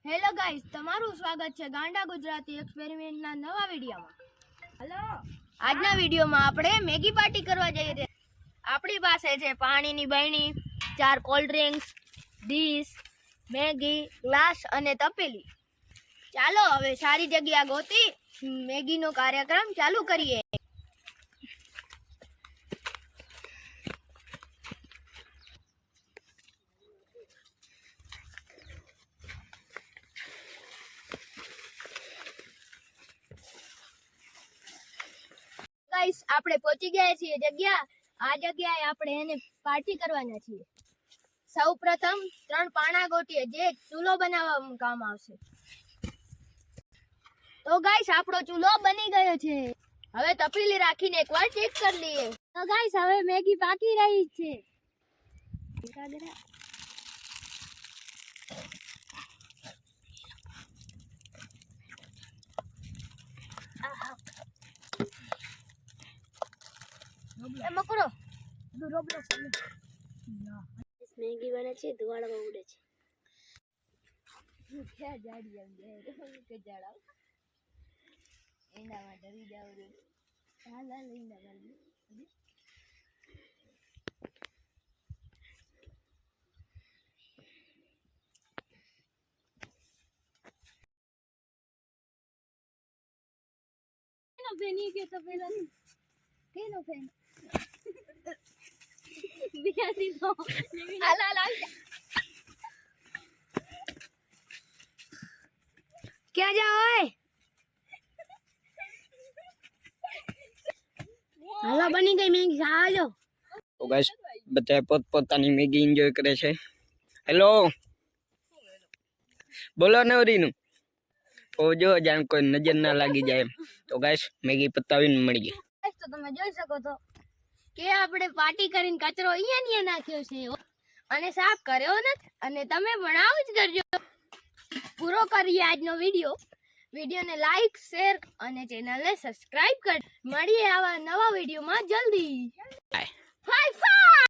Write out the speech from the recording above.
Hello guys, તમારું સ્વાગત છે ગાંડા ગુજરાતી એક્સપેરિમેન્ટના નવા વિડિયોમાં। હેલો, આજના વિડિયોમાં આપણે મેગી પાર્ટી કરવા જઈ રહ્યા છીએ। આપણી પાસે છે પાણીની બરણી, 4 cold drinks, dish, Maggi, glass અને તપેલી। ચાલો હવે સારી જગ્યા ગોતી મેગીનો કાર્યક્રમ ચાલુ કરીએ। गाइस, આપણે પહોંચી ગયા છીએ જગ્યા। આ જગ્યાએ આપણે એને પાર્ટી કરવાના છીએ। સૌપ્રથમ 3 પાણા ગોતીએ જે ચૂલો બનાવવામાં કામ આવશે। તો ગાઈસ, આપણો ચૂલો બની ગયો છે। હવે તપેલી રાખીને એકવાર ચેક કરી લઈએ। તો ગાઈસ, હવે મેગી પાકી રહી છે। મકડો રોબલો મેગી બને છે, ધુવાળા ઉડે છે। ક્યાં જાડી આમ કે જાડા એના માટે ડરી જાવ રે। હાલ લઈને આવી નો ફેની કે તો પેલા કેનો ફેન બિયાની નો હાલ क्या जाओ हालो बनी गई मैगी खा लो। तो गाइस बच्चा પોતપોતાની મેગી એન્જોય કરે છે। હેલો બોલો નવરીનું ઓ જો જાન કોઈ નજર ના લાગી જાય। તો ગાइस મેગી પતાવીને મળીએ। તો તમે જોઈ શકો છો કે આપણે પાર્ટી કરીને કચરો અહીંયા નાખ્યો છે અને સાફ કર્યો નથી અને તમે પણ આવું જ કરજો। પૂરો કરીએ આજનો વિડિયોને લાઈક, શેર અને ચેનલને સબસ્ક્રાઇબ કર। મળીએ આવા નવા વિડિયોમાં જલ્દી। Bye bye.